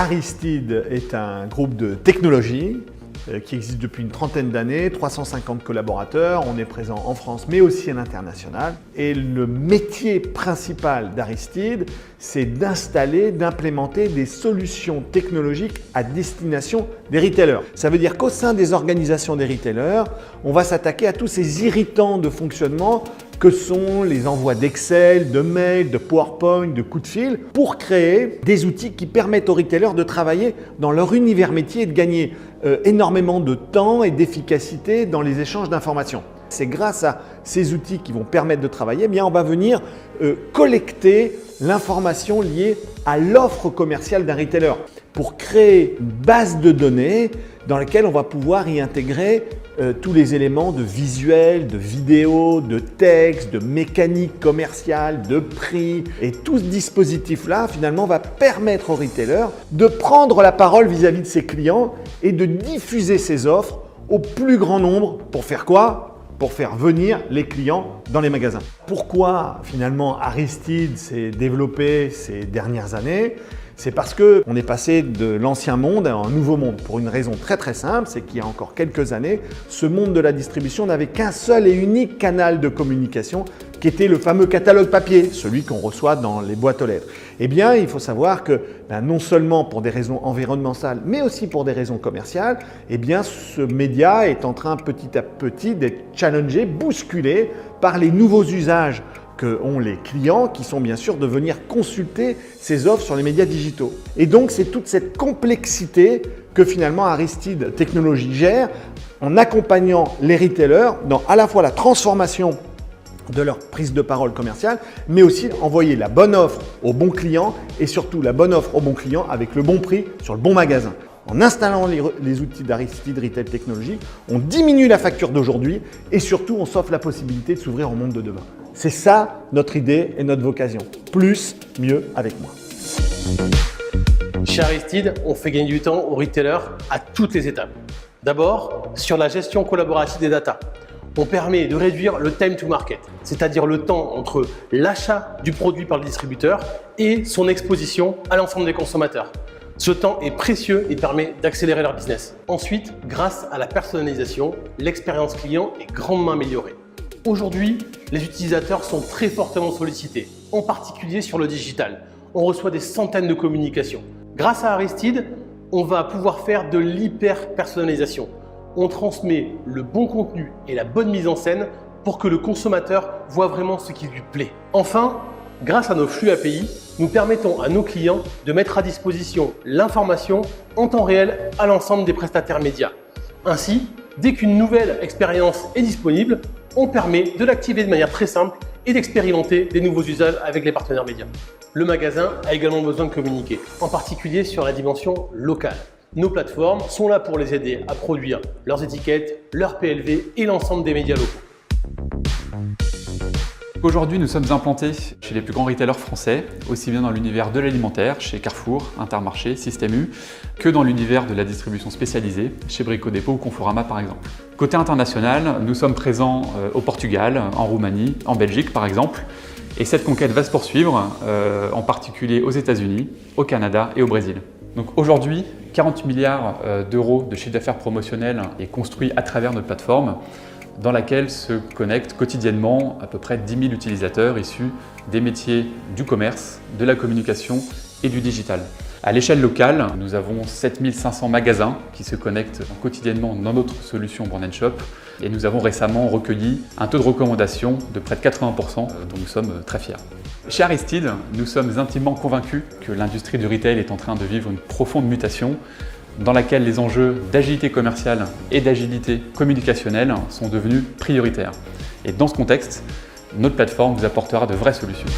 Aristide est un groupe de technologie qui existe depuis une trentaine d'années, 350 collaborateurs, on est présent en France mais aussi à l'international. Et le métier principal d'Aristide, c'est d'installer, d'implémenter des solutions technologiques à destination des retailers. Ça veut dire qu'au sein des organisations des retailers, on va s'attaquer à tous ces irritants de fonctionnement que sont les envois d'Excel, de mails, de PowerPoint, de coups de fil, pour créer des outils qui permettent aux retailers de travailler dans leur univers métier et de gagner énormément de temps et d'efficacité dans les échanges d'informations. C'est grâce à ces outils qui vont permettre de travailler, eh bien on va venir collecter l'information liée à l'offre commerciale d'un retailer pour créer une base de données dans laquelle on va pouvoir y intégrer tous les éléments de visuel, de vidéo, de texte, de mécanique commerciale, de prix. Et tout ce dispositif-là, finalement, va permettre au retailer de prendre la parole vis-à-vis de ses clients et de diffuser ses offres au plus grand nombre. Pour faire quoi ? Pour faire venir les clients dans les magasins. Pourquoi finalement Aristide s'est développé ces dernières années ? C'est parce qu'on est passé de l'ancien monde à un nouveau monde pour une raison très simple, c'est qu'il y a encore quelques années, ce monde de la distribution n'avait qu'un seul et unique canal de communication qui était le fameux catalogue papier, celui qu'on reçoit dans les boîtes aux lettres. Eh bien, il faut savoir que non seulement pour des raisons environnementales, mais aussi pour des raisons commerciales, eh bien, ce média est en train petit à petit d'être challengé, bousculé par les nouveaux usages que ont les clients qui sont bien sûr de venir consulter ces offres sur les médias digitaux. Et donc c'est toute cette complexité que finalement Aristide Technologies gère en accompagnant les retailers dans à la fois la transformation de leur prise de parole commerciale, mais aussi envoyer la bonne offre au bon client et surtout la bonne offre au bon client avec le bon prix sur le bon magasin. En installant les outils d'Aristide Retail Technologies, on diminue la facture d'aujourd'hui et surtout on s'offre la possibilité de s'ouvrir au monde de demain. C'est ça notre idée et notre vocation. Plus, mieux avec moi. Chez Aristide, on fait gagner du temps aux retailers à toutes les étapes. D'abord, sur la gestion collaborative des data. On permet de réduire le time to market, c'est-à-dire le temps entre l'achat du produit par le distributeur et son exposition à l'ensemble des consommateurs. Ce temps est précieux et permet d'accélérer leur business. Ensuite, grâce à la personnalisation, l'expérience client est grandement améliorée. Aujourd'hui, les utilisateurs sont très fortement sollicités, en particulier sur le digital. On reçoit des centaines de communications. Grâce à Aristide, on va pouvoir faire de l'hyper-personnalisation. On transmet le bon contenu et la bonne mise en scène pour que le consommateur voit vraiment ce qui lui plaît. Enfin, grâce à nos flux API, nous permettons à nos clients de mettre à disposition l'information en temps réel à l'ensemble des prestataires médias. Ainsi, dès qu'une nouvelle expérience est disponible, on permet de l'activer de manière très simple et d'expérimenter des nouveaux usages avec les partenaires médias. Le magasin a également besoin de communiquer, en particulier sur la dimension locale. Nos plateformes sont là pour les aider à produire leurs étiquettes, leurs PLV et l'ensemble des médias locaux. Aujourd'hui, nous sommes implantés chez les plus grands retailers français, aussi bien dans l'univers de l'alimentaire, chez Carrefour, Intermarché, Système U, que dans l'univers de la distribution spécialisée, chez Brico Dépôt ou Conforama par exemple. Côté international, nous sommes présents au Portugal, en Roumanie, en Belgique par exemple, et cette conquête va se poursuivre, en particulier aux États-Unis, au Canada et au Brésil. Donc aujourd'hui, 40 milliards d'euros de chiffre d'affaires promotionnel est construit à travers notre plateforme, dans laquelle se connectent quotidiennement à peu près 10 000 utilisateurs issus des métiers du commerce, de la communication et du digital. À l'échelle locale, nous avons 7 500 magasins qui se connectent quotidiennement dans notre solution Brand & Shop et nous avons récemment recueilli un taux de recommandation de près de 80%, dont nous sommes très fiers. Chez Aristide, nous sommes intimement convaincus que l'industrie du retail est en train de vivre une profonde mutation dans laquelle les enjeux d'agilité commerciale et d'agilité communicationnelle sont devenus prioritaires. Et dans ce contexte, notre plateforme vous apportera de vraies solutions.